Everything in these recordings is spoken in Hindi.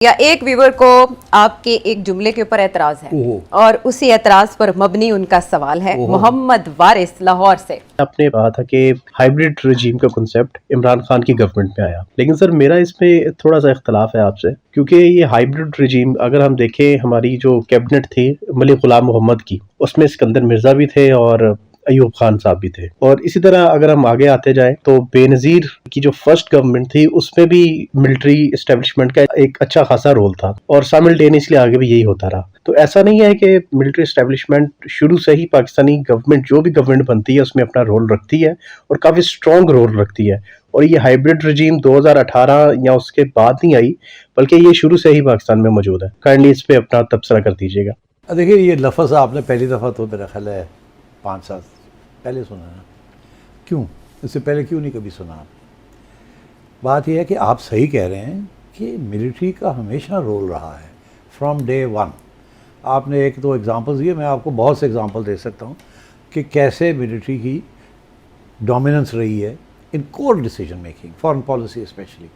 या एक व्यूवर को आपके एक जुमले के ऊपर एतराज है और उसी एतराज पर मबनी उनका सवाल है मोहम्मद वारिस लाहौर से। आपने कहा था कि हाइब्रिड रजीम का कॉन्सेप्ट इमरान खान की गवर्नमेंट में आया, लेकिन सर मेरा इसमें थोड़ा सा इख्तलाफ है आपसे, क्योंकि ये हाइब्रिड रजीम अगर हम देखें हमारी जो कैबिनेट थी मलिक गुलाम मोहम्मद की, उसमें सिकंदर मिर्जा भी थे और अयूब खान साहब भी थे। और इसी तरह अगर हम आगे आते जाएं तो बेनजीर की जो फर्स्ट गवर्नमेंट थी उसमें भी मिलिट्री एस्टेब्लिशमेंट का एक अच्छा खासा रोल था और साइमल्टेनियसली आगे भी यही होता रहा। तो ऐसा नहीं है कि मिलिट्री एस्टेब्लिशमेंट शुरू से ही पाकिस्तानी गवर्नमेंट जो भी गवर्नमेंट बनती है उसमें अपना रोल रखती है और काफी स्ट्रॉन्ग रोल रखती है। और ये हाइब्रिड रजीम 2018 या उसके बाद नहीं आई, बल्कि ये शुरू से ही पाकिस्तान में मौजूद है। काइंडली इस पे अपना तबसरा कर दीजिएगा। देखिए, ये लफ्ज़ आपने पहली दफ़ा तो मेरा ख्याल है 5 साल पहले सुना ना, क्यों इससे पहले क्यों नहीं कभी सुना? बात यह है कि आप सही कह रहे हैं कि मिलिट्री का हमेशा रोल रहा है फ्रॉम डे वन। आपने एक दो एग्जांपल्स दिए, मैं आपको बहुत से एग्जांपल दे सकता हूँ कि कैसे मिलिट्री की डोमिनेंस रही है in core decision making, foreign policy specially,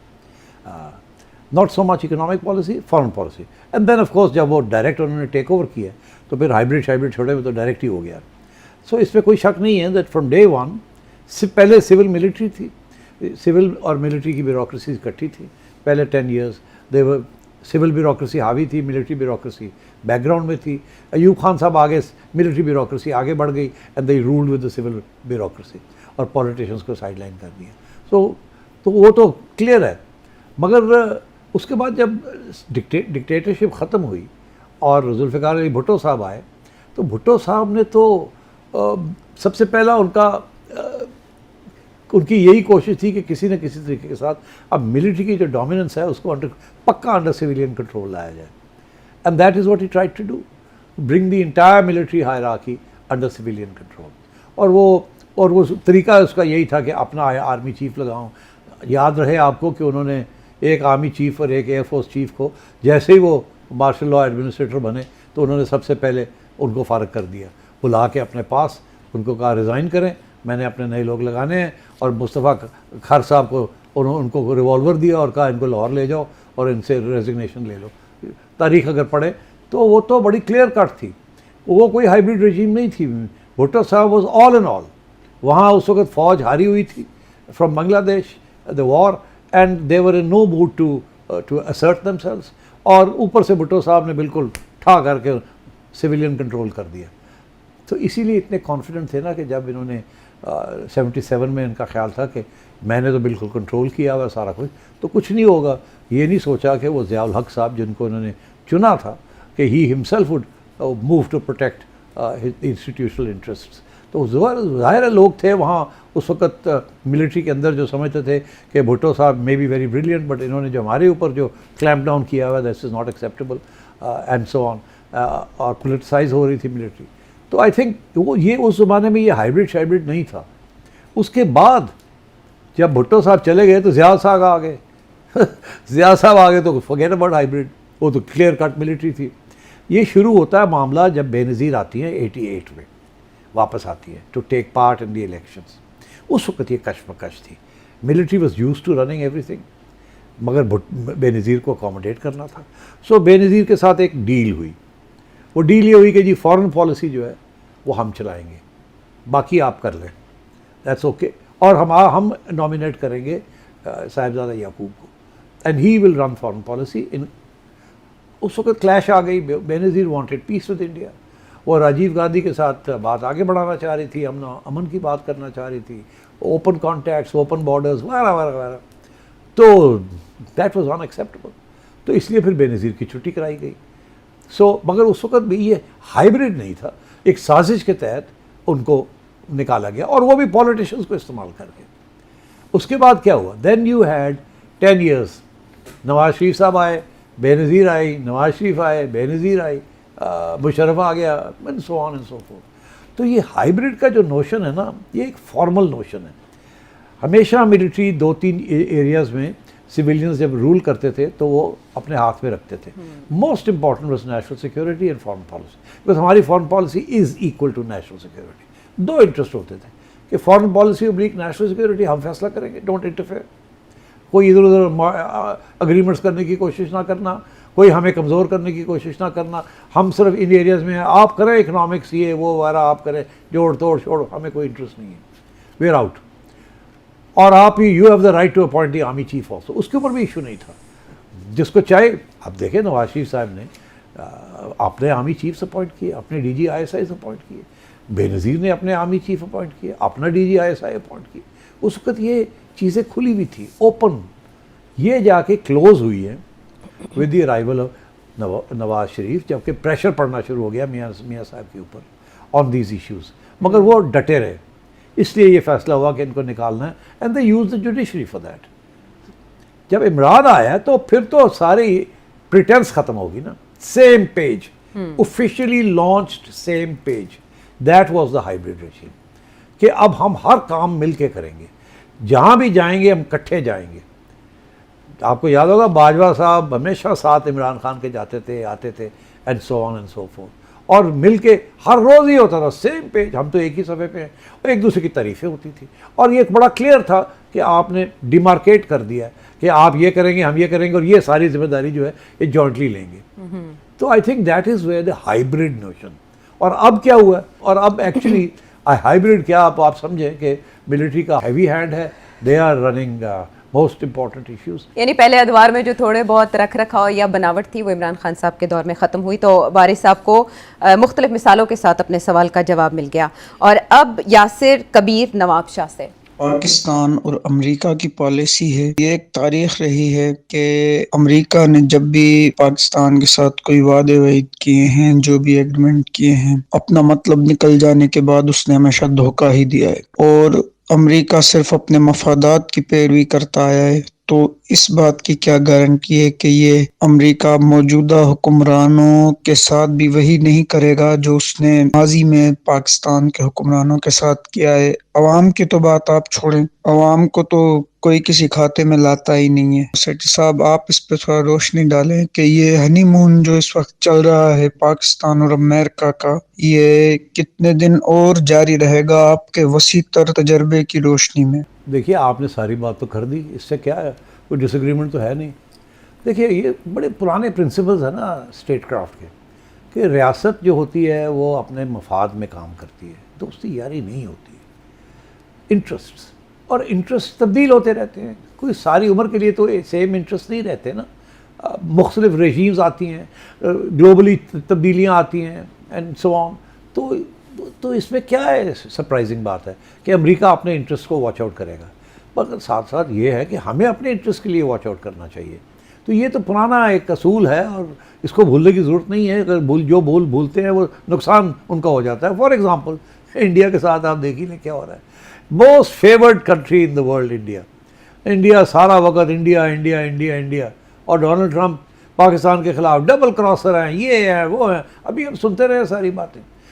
not so much economic policy, foreign policy. And then of course जब वो डायरेक्ट उन्होंने टेक ओवर किया तो फिर हाइब्रिड छोड़े में तो डायरेक्ट ही हो गया। सो इसमें कोई शक नहीं है दैट फ्रॉम डे वन से पहले सिविल मिलिट्री थी, सिविल और मिलिट्री की ब्यूरोक्रेसी इकट्ठी थी। पहले 10 ईयर्स देवर सिविल ब्यूरोक्रेसी हावी थी, मिलिट्री ब्यूरोक्रेसी बैकग्राउंड में थी। अयूब खान साहब आगे, मिलिट्री ब्यूरोक्रेसी आगे बढ़ गई and they ruled with the civil bureaucracy और पॉलिटिशियंस को साइडलाइन कर दिया। तो वो तो क्लियर है। मगर उसके बाद जब डिक्टेटरशिप ख़त्म हुई और जुल्फ़िकार अली भुट्टो साहब आए तो भुट्टो साहब ने तो सबसे पहला उनकी यही कोशिश थी कि किसी न किसी तरीके के साथ अब मिलिट्री की जो डोमिनेंस है उसको पक्का अंडर सिविलियन कंट्रोल लाया जाए। And that is what he tried to do, bring the entire military hierarchy under civilian control. और वो तरीका उसका यही था कि अपना आर्मी चीफ लगाऊं। याद रहे आपको कि उन्होंने एक आर्मी चीफ और एक एयरफोर्स चीफ को जैसे ही वो मार्शल लॉ एडमिनिस्ट्रेटर बने तो उन्होंने सबसे पहले उनको फ़ारग कर दिया, बुला के अपने पास उनको कहा रिज़ाइन करें, मैंने अपने नए लोग लगाने हैं। और मुस्तफ़ा खर साहब को उनको रिवॉल्वर दिया और कहा इनको लाहौर ले जाओ और इनसे रेजिग्नेशन ले लो। तारीख अगर पढ़े तो वो तो बड़ी क्लियर कट थी, वो कोई हाइब्रिड रजीम नहीं थी। भुट्टो साहब वॉज ऑल इन ऑल। वहाँ उस वक्त फ़ौज हारी हुई थी from Bangladesh the war and they were in no mood to assert themselves. और ऊपर से भुट्टो साहब ने बिल्कुल ठा करके सिविलियन कंट्रोल कर दिया। तो इसीलिए इतने कॉन्फिडेंट थे ना कि जब इन्होंने 77 में इनका ख्याल था कि मैंने तो बिल्कुल कंट्रोल किया हुआ सारा कुछ, तो कुछ नहीं होगा। ये नहीं सोचा कि वो ज़ियाउल हक साहब जिनको इन्होंने चुना था कि he himself would move to protect institutional interests. तो ज़ाहिर लोग थे वहाँ उस वक्त मिलिट्री के अंदर जो समझते थे कि भुट्टो साहब may be very brilliant, but इन्होंने जो हमारे ऊपर जो क्लैम्प डाउन किया हुआ this is not acceptable and so on, और पोलिटिसाइज हो रही थी मिलिट्री। तो आई थिंक वो ये उस ज़माने में ये हाइब्रिड नहीं था। उसके बाद जब भुट्टो साहब चले गए तो ज़िया साहब आ गए ज़िया साहब आ गए तो फॉरगेट अबाउट हाइब्रिड, वो तो क्लियर कट मिलिट्री थी। ये शुरू होता है मामला जब बेनज़ीर आती हैं 88 में, वापस आती है to take part in the elections. उस वक्त ये कशमकश थी, military was use to running everything, मगर बेनज़ीर को अकोमोडेट करना था। सो बेनज़ीर के साथ एक डील हुई। वो डील ये हुई कि जी फॉरेन पॉलिसी जो है वो हम चलाएंगे, बाकी आप कर लें, दैट्स ओके। और हम नॉमिनेट करेंगे साहिबजादा याकूब को and he will run foreign policy in. उस वक्त क्लैश आ गई। Benazir wanted peace with India, वो राजीव गांधी के साथ बात आगे बढ़ाना चाह रही थी, अमन की बात करना चाह रही थी, ओपन कॉन्टैक्ट्स, ओपन बॉर्डर्स वगैरह। तो दैट वाज अनएक्सेप्टेबल। तो इसलिए फिर बेनज़ीर की छुट्टी कराई गई। मगर उस वक्त भी ये हाइब्रिड नहीं था, एक साजिश के तहत उनको निकाला गया और वो भी पॉलिटिशियंस को इस्तेमाल करके। उसके बाद क्या हुआ? Then you had 10 years, Nawaz Sharif साहब आए, बेनज़ीर आई, नवाज शरीफ आए, बेनज़ीर आई, मुशर्रफ आ गया, and so on and so fourth. तो ये हाइब्रिड का जो नोशन है ना, ये एक फॉर्मल नोशन है। हमेशा मिलिट्री 2-3 एरियाज़ में सिविलियंस जब रूल करते थे तो वो अपने हाथ में रखते थे। Most important was national security and foreign policy, because हमारी foreign policy is equal to national security. 2 interest होते थे कि foreign policy oblique national security, हम फैसला करेंगे, डोंट इंटरफेयर, कोई इधर उधर अग्रीमेंट्स करने की कोशिश ना करना, कोई हमें कमज़ोर करने की कोशिश ना करना, हम सिर्फ इन एरियाज़ में हैं, आप करें इकनॉमिक्स ये वो वगैरह आप करें, जोड़ तोड़ छोड़, हमें कोई इंटरेस्ट नहीं है, वी आर आउट। और आप ही you have the right to appoint the army chief also, उसके ऊपर भी इशू नहीं था। जिसको चाहे, अब देखें नवाज शरीफ साहब ने अपने आर्मी चीफ अपॉइंट किए, अपने DG ISI अपॉइंट किए, बेनज़ीर ने अपने आर्मी चीफ अपॉइंट किए, अपना DG ISI अपॉइंट किए। उस वक्त ये चीज़ें खुली हुई थी, ओपन। ये जाके क्लोज हुई है with the arrival of Nawaz Sharif, जबकि प्रेशर पड़ना शुरू हो गया मियाँ साहब के ऊपर ऑन दीज इश्यूज़, मगर वो डटे रहे, इसलिए ये फैसला हुआ कि इनको निकालना है, and they use the judiciary for that. जब इमरान आया तो फिर तो सारी प्रिटेंस खत्म होगी ना, same page, officially launched same page, that was the hybrid regime, कि अब हम हर काम मिल के करेंगे, जहाँ भी जाएंगे हम इकट्ठे जाएंगे। आपको याद होगा बाजवा साहब हमेशा साथ इमरान खान के जाते थे, आते थे, and so on and so fourth, और मिल के हर रोज़ ही होता था सेम पेज, हम तो एक ही सफ़े पे हैं, और एक दूसरे की तारीफ़ें होती थी। और ये बड़ा क्लियर था कि आपने डिमार्केट कर दिया कि आप ये करेंगे, हम ये करेंगे, और ये सारी जिम्मेदारी जो है ये जॉइंटली लेंगे। तो I think that is where the hybrid notion. और अब क्या हुआ, और अब एक्चुअली हाइब्रिड क्या, आप समझें कि मिलिट्री का हैवी हैंड है, they are running most important issues. यानी पहले अदवार में जो थोड़े बहुत रख रखाव या बनावट थी वो इमरान खान साहब के दौर में ख़त्म हुई, तो वारिस साहब को मुख्तलिफ मिसालों के साथ अपने सवाल का जवाब मिल गया। और अब यासिर कबीर नवाब शाह से, पाकिस्तान और अमेरिका की पॉलिसी है, ये एक तारीख रही है कि अमेरिका ने जब भी पाकिस्तान के साथ कोई वादे वहीद किए हैं, जो भी एग्रीमेंट किए हैं, अपना मतलब निकल जाने के बाद उसने हमेशा धोखा ही दिया है, और अमेरिका सिर्फ अपने मफादात की पैरवी करता आया है। तो इस बात की क्या गारंटी है कि ये अमेरिका मौजूदा हुक्मरानों के साथ भी वही नहीं करेगा जो उसने माजी में पाकिस्तान के हुक्मरानों के साथ किया है। अवाम की तो बात आप छोड़ें, अवाम को तो कोई किसी खाते में लाता ही नहीं है। सेठी साहब, आप इस पर थोड़ा रोशनी डालें कि ये हनीमून जो इस वक्त चल रहा है पाकिस्तान और अमेरिका का, ये कितने दिन और जारी रहेगा आपके वसी तर तजर्बे की रोशनी में? देखिए, आपने सारी बात तो कर दी, इससे क्या है, कोई डिसएग्रीमेंट तो है नहीं। देखिए, ये बड़े पुराने प्रिंसिपल्स हैं ना स्टेट क्राफ्ट के, कि रियासत जो होती है वो अपने मफाद में काम करती है, दोस्ती यारी नहीं होती है, इंटरेस्ट्स, और इंटरेस्ट तब्दील होते रहते हैं, कोई सारी उम्र के लिए तो सेम इंटरेस्ट नहीं रहते ना, मुख्तलिफ रेजीम्स आती हैं, ग्लोबली तब्दीलियाँ आती हैं, एंड सो ऑन। तो इसमें क्या है सरप्राइजिंग बात है कि अमेरिका अपने इंटरेस्ट को वॉच आउट करेगा, मगर साथ साथ ये है कि हमें अपने इंटरेस्ट के लिए वॉच आउट करना चाहिए। तो ये तो पुराना एक असूल है और इसको भूलने की ज़रूरत नहीं है। अगर भूलते हैं वो नुकसान उनका हो जाता है। फॉर एग्ज़ाम्पल, इंडिया के साथ आप देख ही लें क्या हो रहा है। Most favoured country in the world India, सारा वक्त इंडिया इंडिया इंडिया इंडिया, और डोनाल्ड ट्रंप पाकिस्तान के ख़िलाफ़ डबल क्रॉसर हैं, ये हैं वो हैं, अभी हम सुनते रहे सारी बातें।